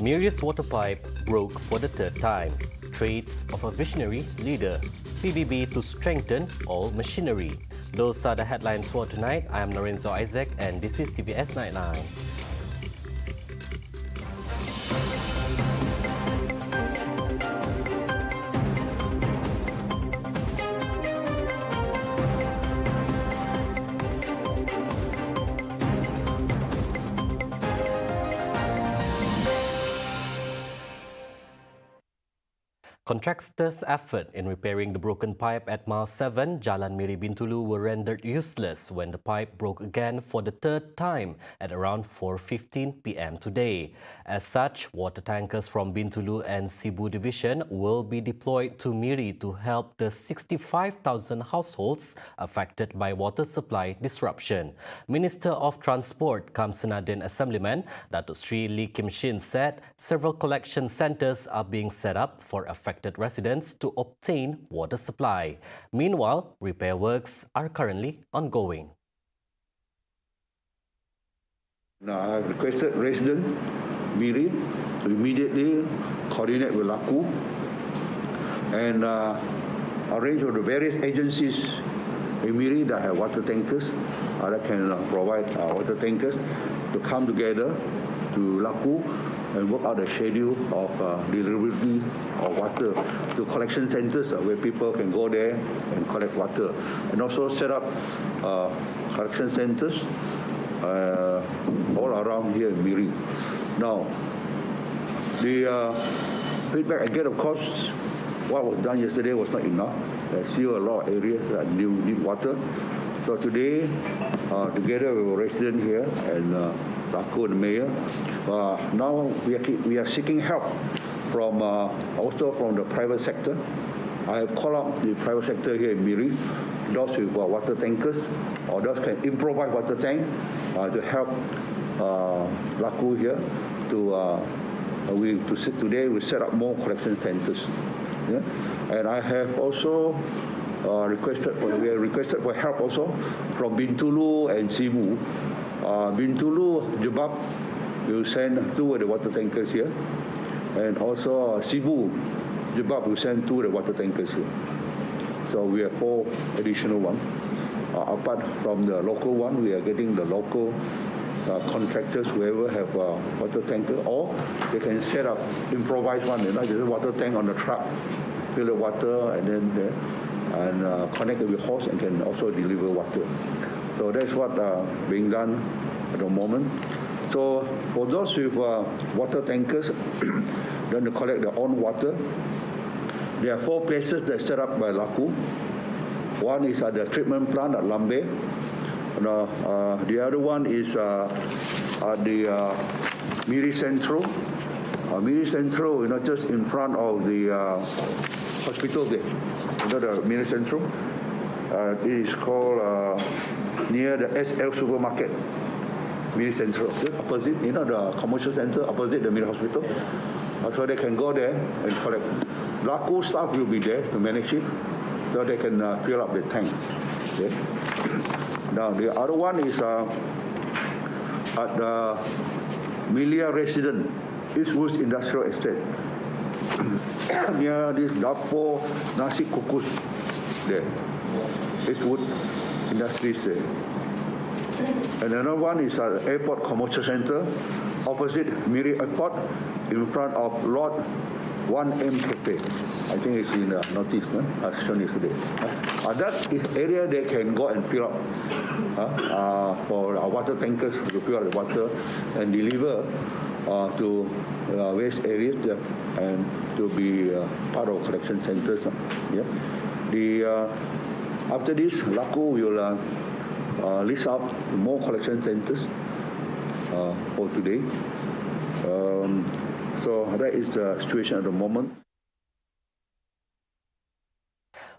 Miri's water pipe broke for the third time. Traits of a visionary leader. PBB to strengthen all machinery. Those are the headlines for tonight. I am Lorenzo Isaac and this is TVS Nightline. Contractors' effort in repairing the broken pipe at Mile 7, Jalan Miri Bintulu were rendered useless when the pipe broke again for the third time at around 4:15 p.m. today. As such, water tankers from Bintulu and Sibu Division will be deployed to Miri to help the 65,000 households affected by water supply disruption. Minister of Transport, Kamsanadin Assemblyman, Datuk Sri Lee Kim Shin said several collection centres are being set up for affected residents to obtain water supply. Meanwhile, repair works are currently ongoing. Now, I have requested resident Miri to immediately coordinate with LAKU and arrange with the various agencies in Miri that have water tankers that can provide water tankers to come together to LAKU and work out the schedule of delivery of water to collection centres where people can go there and collect water, and also set up collection centres all around here in Miri. Now, the feedback I get, of course, what was done yesterday was not enough. There's still a lot of areas that need water. So today, together with a resident here and LAKU and the mayor, now we are seeking help from also from the private sector. I have called up the private sector here in Miri, those with water tankers or those can improvise water tank to help LAKU here today we set up more collection centers. Yeah? And I have also requested for help also from Bintulu and Sibu. Bintulu, Jebab will send 2 of the water tankers here, and also Sibu, Jebab will send 2 of the water tankers here. So we have 4 additional ones. Apart from the local one, we are getting the local contractors, whoever have water tanker, or they can set up improvised one. There's a water tank on the truck, fill the water, and then connect it with hose and can also deliver water. So that's what being done at the moment. So for those with water tankers, then to collect their own water, there are 4 places that set up by LAKU. One is at the treatment plant at Lambe. The other one is at the Miri Central. Miri Central, just in front of the hospital there. The Miri Central. It is called near the SL supermarket. Miri Central, just opposite, the commercial center opposite the Miri Hospital. So they can go there and collect. LAKU staff will be there to manage it, so they can fill up the tank. Okay. Now the other one is at the Milia Resident, Eastwood Industrial Estate, near this Dapo Nasi Kukus there. Eastwood Industries there. And another one is at the Airport Commercial Center, opposite Miri Airport, in front of Lot 1M Cafe. I think it's in the notice, as shown yesterday. That is area they can go and fill up for our water tankers to fill up the water and deliver to various areas and to be part of collection centers. Yeah. After this, LAKU will list out more collection centers for today. So that is the situation at the moment.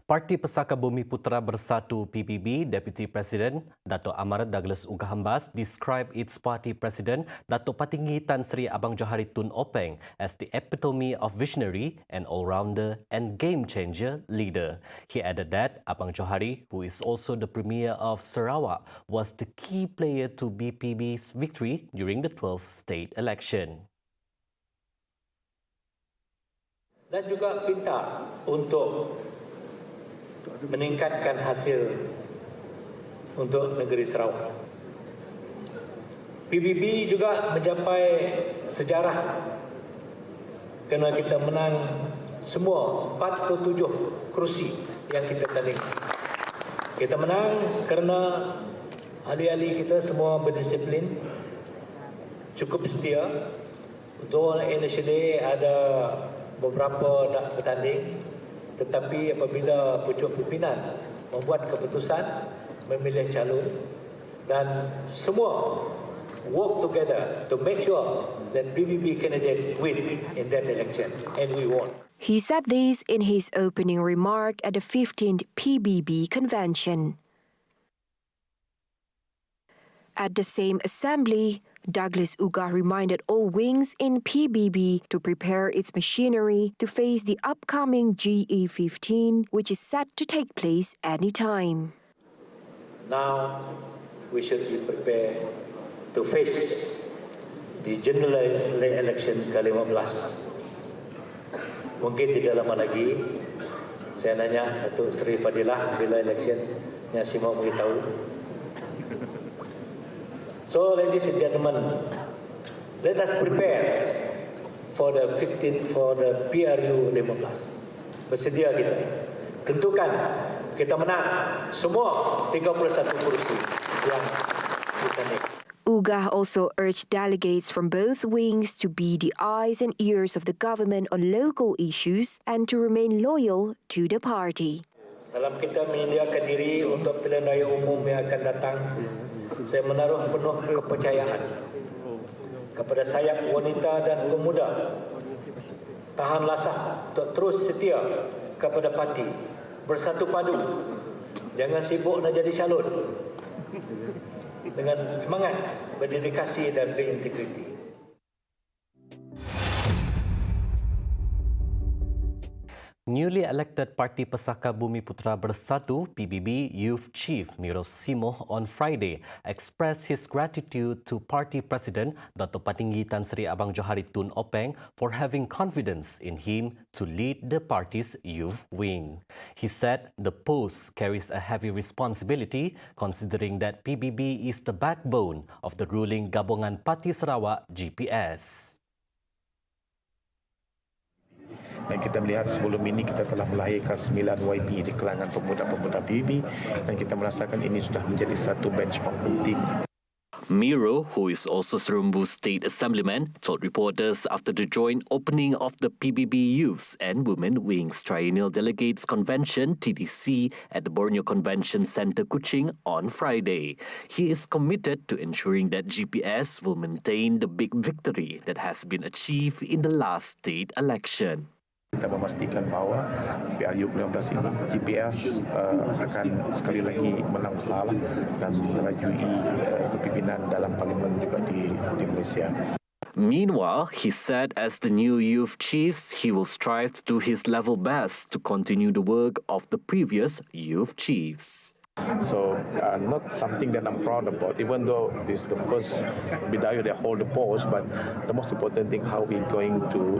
Parti Pesaka Bumi Putra Bersatu PBB Deputy President Dato' Amar Douglas Ugahambas described its party president Dato' Patinggi Tan Sri Abang Johari Tun Openg as the epitome of visionary and all-rounder and game-changer leader. He added that Abang Johari, who is also the Premier of Sarawak, was the key player to BPB's victory during the 12th state election. dan juga pintar untuk meningkatkan hasil untuk negeri Sarawak. PBB juga mencapai sejarah kerana kita menang semua 47 kerusi yang kita tanding. Kita menang kerana ahli-ahli kita semua berdisiplin, cukup setia. Betul, initially ada beberapa nak bertanding, tetapi apabila pucuk pimpinan membuat keputusan memilih calon dan semua work together to make sure that PBB candidate win in that election, and we won. He said this in his opening remark at the 15th PBB convention. At the same assembly, Douglas Ugah reminded all wings in PBB to prepare its machinery to face the upcoming GE15, which is set to take place anytime. Now, we should be prepared to face the general election ke-15. Mungkin tidak lama lagi, saya nanya Datuk Seri Fadilah bila election yang si mau beritahu. So, ladies and gentlemen, let us prepare for the PRU 15. Bersedia kita. Tentukan kita menang semua 31 kursi yang kita naik. Ugah also urged delegates from both wings to be the eyes and ears of the government on local issues and to remain loyal to the party. Dalam kita menyediakan diri untuk pilihan raya umum yang akan datang, saya menaruh penuh kepercayaan kepada sayap wanita dan pemuda. Tahan lasah untuk terus setia kepada parti. Bersatu padu. Jangan sibuk nak jadi calon. Dengan semangat, berdedikasi dan berintegriti. Newly elected Parti Pesaka Bumi Putera Bersatu PBB Youth Chief Miro Simoh on Friday expressed his gratitude to Party President Dato' Patinggi Tan Sri Abang Johari Tun Openg for having confidence in him to lead the party's youth wing. He said the post carries a heavy responsibility considering that PBB is the backbone of the ruling Gabungan Parti Sarawak GPS. Dan kita melihat sebelum ini kita telah melahirkan 9 YB di kalangan pemuda-pemuda PBB dan kita merasakan ini sudah menjadi satu benchmark penting. Miro, who is also Serembu State Assemblyman, told reporters after the joint opening of the PBB Youth and Women Wings Triennial Delegates Convention (TDC) at the Borneo Convention Centre Kuching on Friday. He is committed to ensuring that GPS will maintain the big victory that has been achieved in the last state election. Kita memastikan bahawa PRU 15 ini GPS akan sekali lagi menang besar dan merajui kepimpinan dalam parlimen juga di Malaysia. Meanwhile, he said as the new youth chiefs, he will strive to do his level best to continue the work of the previous youth chiefs. So, not something that I'm proud about, even though it's the first Bidayuh that hold the post, but the most important thing, how we're going to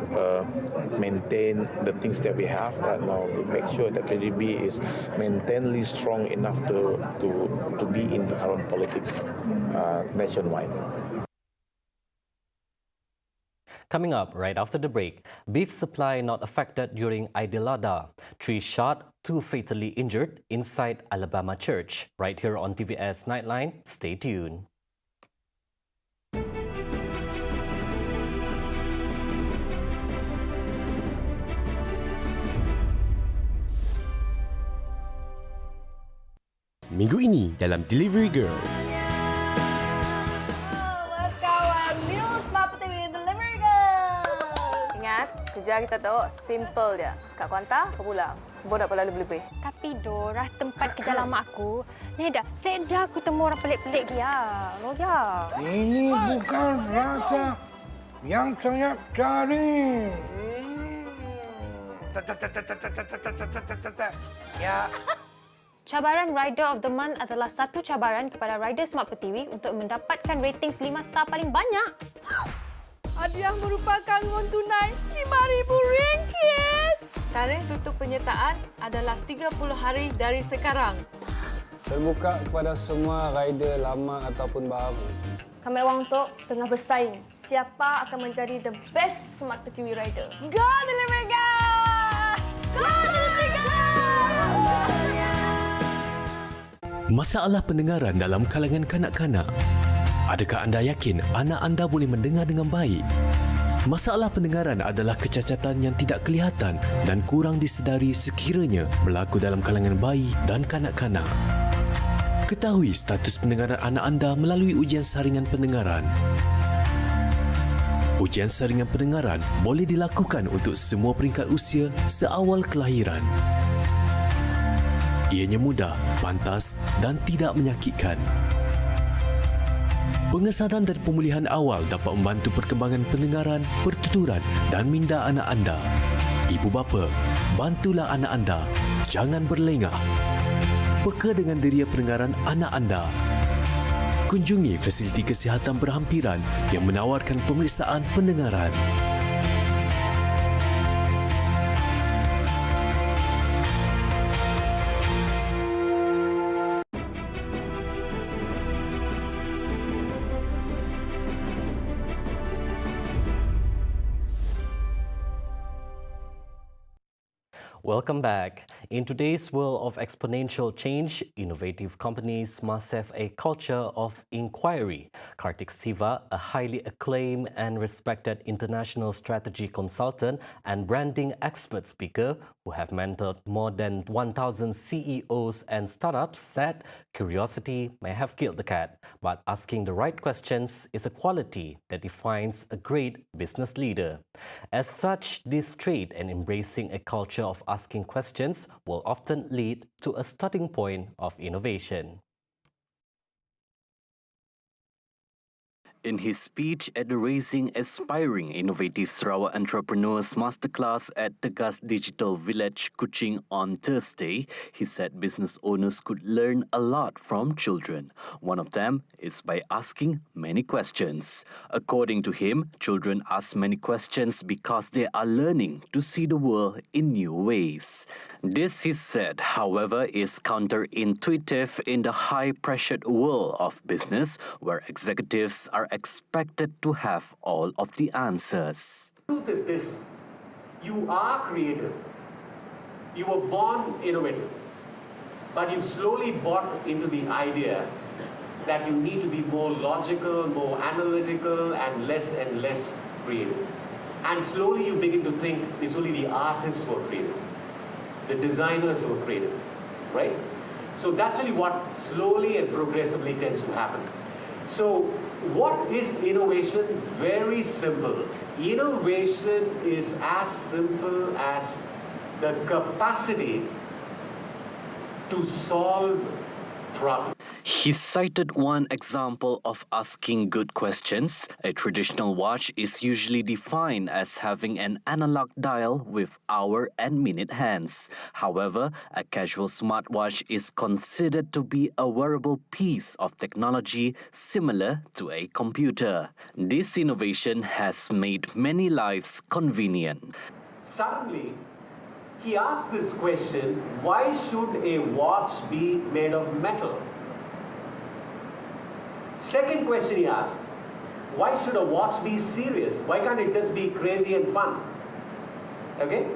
maintain the things that we have right now. We make sure that PDB is maintainedly strong enough to be in the current politics nationwide. Coming up right after the break, beef supply not affected during Aidil-Adha. 3 shot, 2 fatally injured inside Alabama Church. Right here on TVS Nightline, stay tuned. Minggu ini dalam Delivery Girl. Kerja kita tu simple dia. Kat kuantar, kau pulang. Kau tak perlu lebih-lebih. Tapi Dora, tempat kerja lama aku, Neda, sedar aku temu orang pelik-pelik dia. Roya. Ini bukan rasa yang saya cari. Ya. Cabaran Rider of the Month adalah satu cabaran kepada rider Smart Pertiwi untuk mendapatkan ratings 5 star paling banyak. Hadiah merupakan wang tunai RM5,000. Tarikh tutup penyertaan adalah 30 hari dari sekarang. Terbuka kepada semua rider lama ataupun baru. Kami Wang Tok tengah bersaing. Siapa akan menjadi the best Smart PTV rider? Go Delivery Girl! Go Delivery Girl! Masalah pendengaran dalam kalangan kanak-kanak. Adakah anda yakin anak anda boleh mendengar dengan baik? Masalah pendengaran adalah kecacatan yang tidak kelihatan dan kurang disedari sekiranya berlaku dalam kalangan bayi dan kanak-kanak. Ketahui status pendengaran anak anda melalui ujian saringan pendengaran. Ujian saringan pendengaran boleh dilakukan untuk semua peringkat usia seawal kelahiran. Ianya mudah, pantas dan tidak menyakitkan. Pengesanan dan pemulihan awal dapat membantu perkembangan pendengaran, pertuturan dan minda anak anda. Ibu bapa, bantulah anak anda. Jangan berlengah. Peka dengan deria pendengaran anak anda. Kunjungi fasiliti kesihatan berhampiran yang menawarkan pemeriksaan pendengaran. Welcome back. In today's world of exponential change, innovative companies must have a culture of inquiry. Kartik Siva, a highly acclaimed and respected international strategy consultant and branding expert speaker who have mentored more than 1,000 CEOs and startups, said curiosity may have killed the cat, but asking the right questions is a quality that defines a great business leader. As such, this trait and embracing a culture of asking questions will often lead to a starting point of innovation. In his speech at the Raising Aspiring Innovative Sarawak Entrepreneurs Masterclass at Tegas Digital Village, Kuching on Thursday, he said business owners could learn a lot from children. One of them is by asking many questions. According to him, children ask many questions because they are learning to see the world in new ways. This, he said, however, is counterintuitive in the high-pressured world of business where executives are expected to have all of the answers. The truth is this: you are creative. You were born innovative. But you've slowly bought into the idea that you need to be more logical, more analytical, and less creative. And slowly you begin to think it's only the artists who are creative, the designers who are creative, right? So that's really what slowly and progressively tends to happen. So what is innovation? Very simple. Innovation is as simple as the capacity to solve problems. He cited one example of asking good questions. A traditional watch is usually defined as having an analog dial with hour and minute hands. However, a casual smartwatch is considered to be a wearable piece of technology similar to a computer. This innovation has made many lives convenient. Suddenly, he asked this question: why should a watch be made of metal? Second question he asked: why should a watch be serious? Why can't it just be crazy and fun? Okay?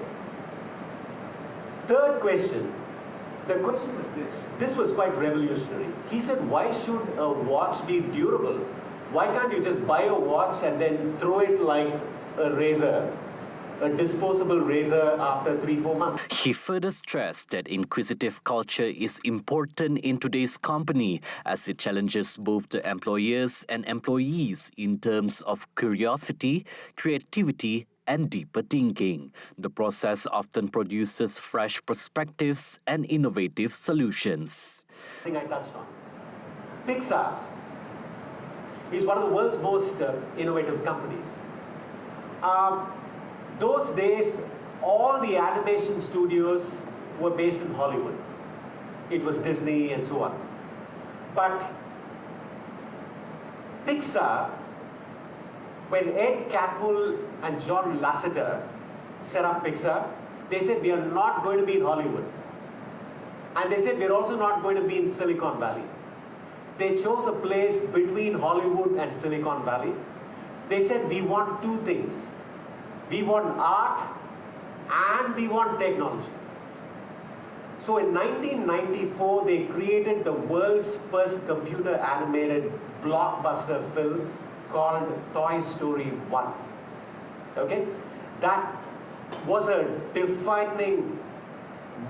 Third question. The question was this. This was quite revolutionary. He said, why should a watch be durable? Why can't you just buy a watch and then throw it like a razor? A disposable razor after 3-4 months. He further stressed that inquisitive culture is important in today's company as it challenges both the employers and employees in terms of curiosity, creativity, and deeper thinking. The process often produces fresh perspectives and innovative solutions. I think I touched on. Pixar is one of the world's most innovative companies. Those days, all the animation studios were based in Hollywood. It was Disney and so on. But Pixar When Ed Catmull and John Lasseter set up Pixar, they said we are not going to be in Hollywood. And they said we're also not going to be in Silicon Valley. They chose a place between Hollywood and Silicon Valley. They said we want two things. We want art and we want technology. So in 1994, they created the world's first computer animated blockbuster film called Toy Story 1. Okay? That was a defining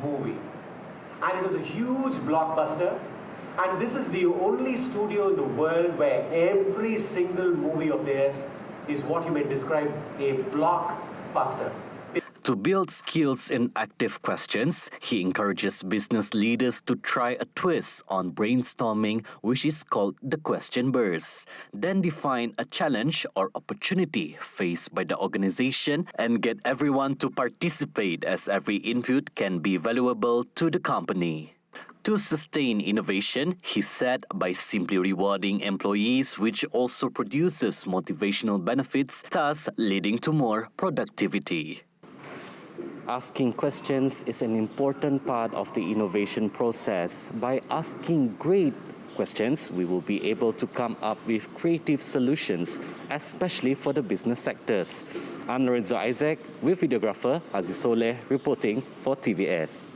movie. And it was a huge blockbuster. And this is the only studio in the world where every single movie of theirs is what you may describe a blockbuster. To build skills in active questions, he encourages business leaders to try a twist on brainstorming, which is called the question burst. Then define a challenge or opportunity faced by the organization and get everyone to participate, as every input can be valuable to the company. To sustain innovation, he said, by simply rewarding employees, which also produces motivational benefits, thus leading to more productivity. Asking questions is an important part of the innovation process. By asking great questions, we will be able to come up with creative solutions, especially for the business sectors. I'm Lorenzo Isaac with videographer Aziz Soleh reporting for TVS.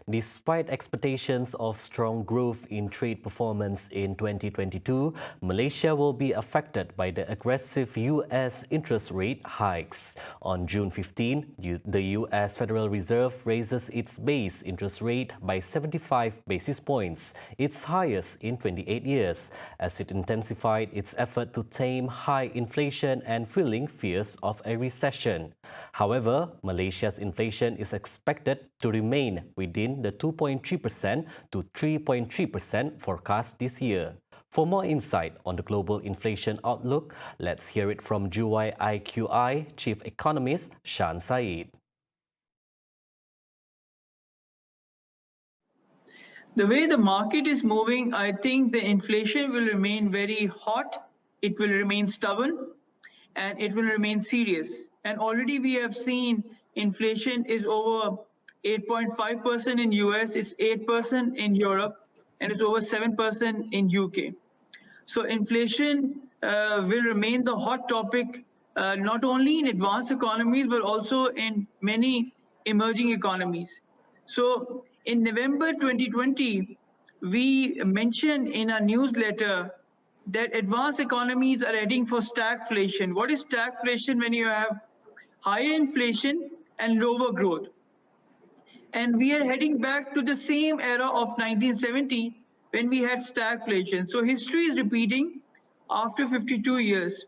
Despite expectations of strong growth in trade performance in 2022, Malaysia will be affected by the aggressive U.S. interest rate hikes. On June 15, the U.S. Federal Reserve raises its base interest rate by 75 basis points, its highest in 28 years, as it intensified its effort to tame high inflation and fueling fears of a recession. However, Malaysia's inflation is expected to remain within the 2.3% to 3.3% forecast this year. For more insight on the global inflation outlook, let's hear it from GYIQI Chief Economist Shan Said. The way the market is moving, I think the inflation will remain very hot, it will remain stubborn, and it will remain serious. And already we have seen inflation is over 8.5% in US, it's 8% in Europe, and it's over 7% in UK. So inflation will remain the hot topic, not only in advanced economies, but also in many emerging economies. So in November 2020, we mentioned in our newsletter that advanced economies are heading for stagflation. What is stagflation? When you have higher inflation and lower growth. And we are heading back to the same era of 1970 when we had stagflation. So history is repeating after 52 years.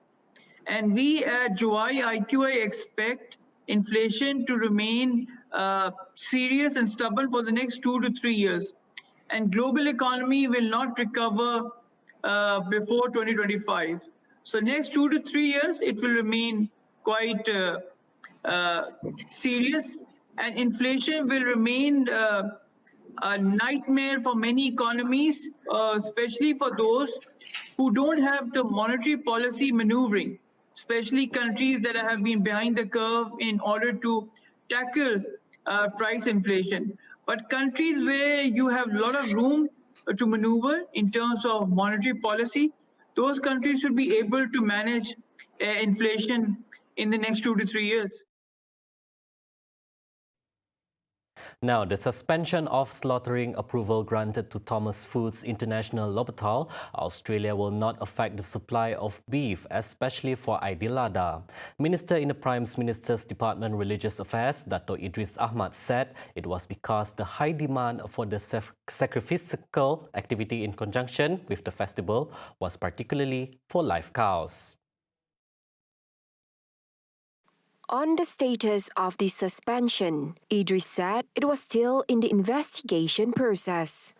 And we at GYIQI expect inflation to remain serious and stubborn for the next 2 to 3 years. And global economy will not recover before 2025. So next 2 to 3 years, it will remain quite serious, and inflation will remain a nightmare for many economies, especially for those who don't have the monetary policy maneuvering, especially countries that have been behind the curve in order to tackle price inflation. But countries where you have a lot of room to maneuver in terms of monetary policy, those countries should be able to manage inflation in the next 2 to 3 years. Now, the suspension of slaughtering approval granted to Thomas Foods International Lobatal, Australia, will not affect the supply of beef, especially for Aidilada. Minister in the Prime Minister's Department Religious Affairs, Dato' Idris Ahmad, said it was because the high demand for the sacrificial activity in conjunction with the festival was particularly for live cows. On the status of the suspension, Idris said it was still in the investigation process.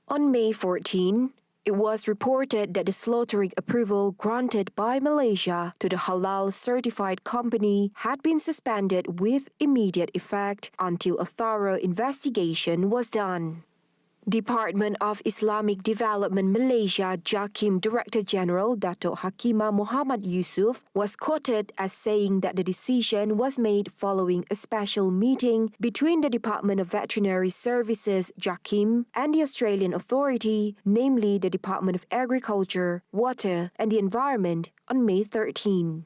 On May 14, it was reported that the slaughtering approval granted by Malaysia to the halal-certified company had been suspended with immediate effect until a thorough investigation was done. Department of Islamic Development Malaysia JAKIM Director General Dato' Hakimah Muhammad Yusof was quoted as saying that the decision was made following a special meeting between the Department of Veterinary Services JAKIM and the Australian Authority, namely the Department of Agriculture, Water and the Environment, on May 13.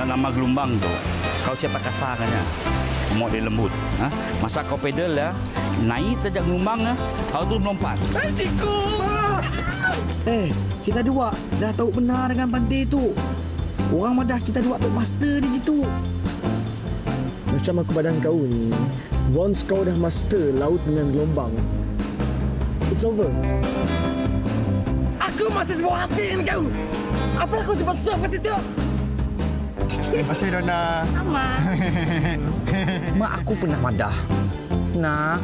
Nama gelombang tu, kau siapa kasarnya, model lembut. Ha? Masa kau pedal ya, naik tajak gelombang ya, kau tu melompat. Kita dua dah tahu benar dengan bantai tu. Orang madah kita dua tu master di situ. Macam aku badan kau ni, once kau dah master laut dengan gelombang, it's over. Aku masih sebuah hati dengan kau. Apa aku sebab surf kat situ? Terima kasih, Dona. Sama. Mak aku pernah madah. Nak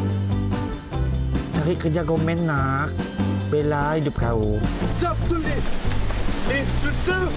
cari kerja government, nak bela hidup kau. Surf to live. Live to surf.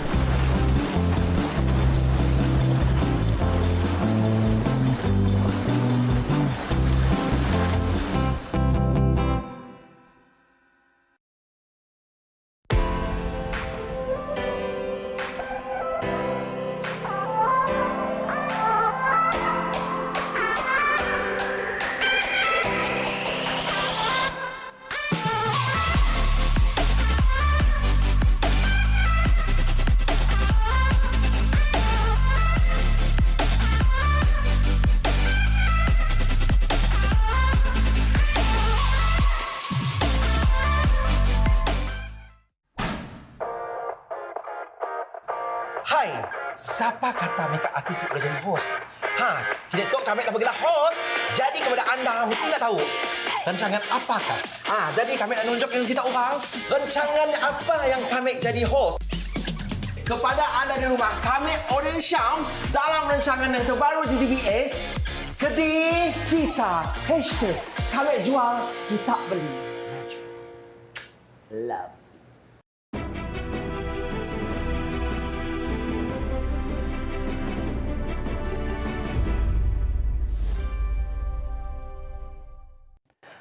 Hai, siapa kata makeup artis boleh jadi host? Kini tu kami nak bagilah host. Jadi kepada anda mesti nak tahu rancangan apakah? Jadi kami nak nunjuk dengan kita orang rancangan apa yang kami jadi host. Kepada anda di rumah, kami Odin Syam dalam rancangan yang terbaru di TVS. Kedai kita hashtag kami jual, kita beli. Love.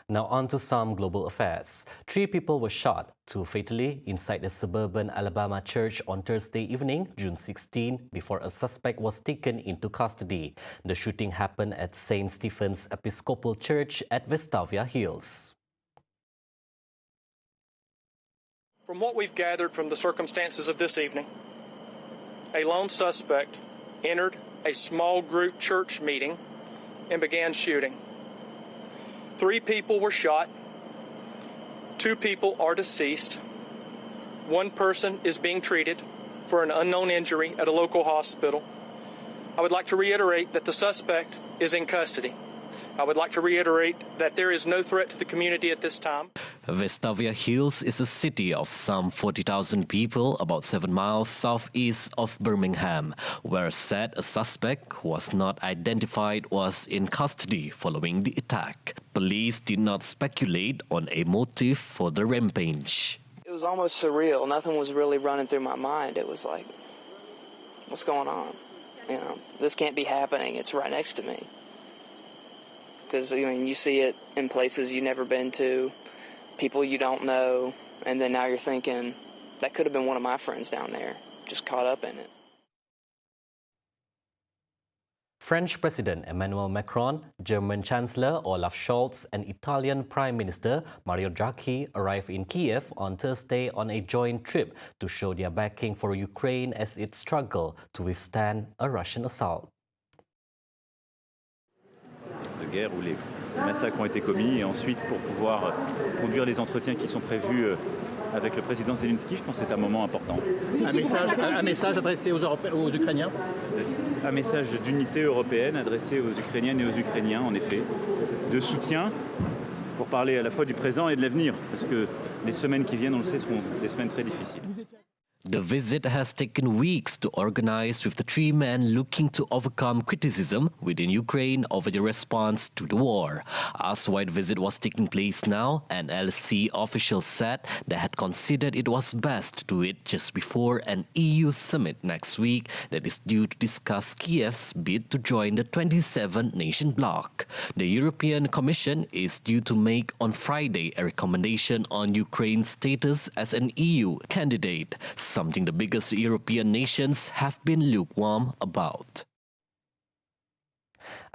Now on to some global affairs. 3 people were shot, 2 fatally, inside a suburban Alabama church on Thursday evening, June 16, before a suspect was taken into custody. The shooting happened at St. Stephen's Episcopal Church at Vestavia Hills. From what we've gathered from the circumstances of this evening, a lone suspect entered a small group church meeting and began shooting. 3 people were shot, 2 people are deceased, 1 person is being treated for an unknown injury at a local hospital. I would like to reiterate that the suspect is in custody. I would like to reiterate that there is no threat to the community at this time. Vestavia Hills is a city of some 40,000 people about 7 miles southeast of Birmingham, where said a suspect who was not identified was in custody following the attack. Police did not speculate on a motive for the rampage. It was almost surreal. Nothing was really running through my mind. It was like, what's going on? You know, this can't be happening. It's right next to me. Because, I mean, you see it in places you've never been to, people you don't know, and then now you're thinking, that could have been one of my friends down there, just caught up in it. French President Emmanuel Macron, German Chancellor Olaf Scholz and Italian Prime Minister Mario Draghi arrived in Kiev on Thursday on a joint trip to show their backing for Ukraine as it struggled to withstand a Russian assault. De guerre où les massacres ont été commis et ensuite pour pouvoir conduire les entretiens qui sont prévus avec le président Zelensky, je pense que c'est un moment important. Un message adressé aux Ukrainiens? Un message d'unité européenne adressé aux Ukrainiennes et aux Ukrainiens, en effet, de soutien pour parler à la fois du présent et de l'avenir, parce que les semaines qui viennent, on le sait, seront des semaines très difficiles. The visit has taken weeks to organize, with the three men looking to overcome criticism within Ukraine over the response to the war. Asked why the visit was taking place now, an LC official said they had considered it was best to do it just before an EU summit next week that is due to discuss Kiev's bid to join the 27-nation bloc. The European Commission is due to make on Friday a recommendation on Ukraine's status as an EU candidate, something the biggest European nations have been lukewarm about.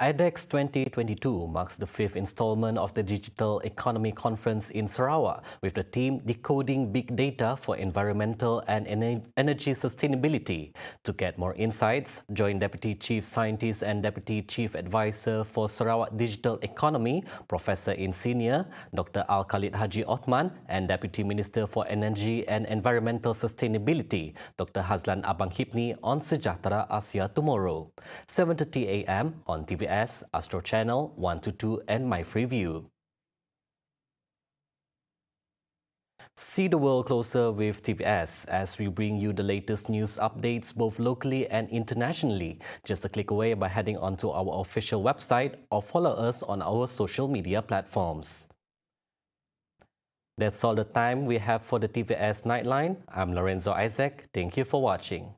IDEX 2022 marks the fifth installment of the Digital Economy Conference in Sarawak, with the theme Decoding Big Data for Environmental and Energy Sustainability. To get more insights, join Deputy Chief Scientist and Deputy Chief Advisor for Sarawak Digital Economy, Professor Insigne, Dr. Al-Khalid Haji Othman, and Deputy Minister for Energy and Environmental Sustainability, Dr. Hazlan Abang Hipni, on Sejahtera Asia tomorrow, 7:30 a.m. on TVS, Astro Channel 122 and My Freeview. See the world closer with TVS as we bring you the latest news updates both locally and internationally. Just a click away by heading onto our official website or follow us on our social media platforms. That's all the time we have for the TVS Nightline. I'm Lorenzo Isaac. Thank you for watching.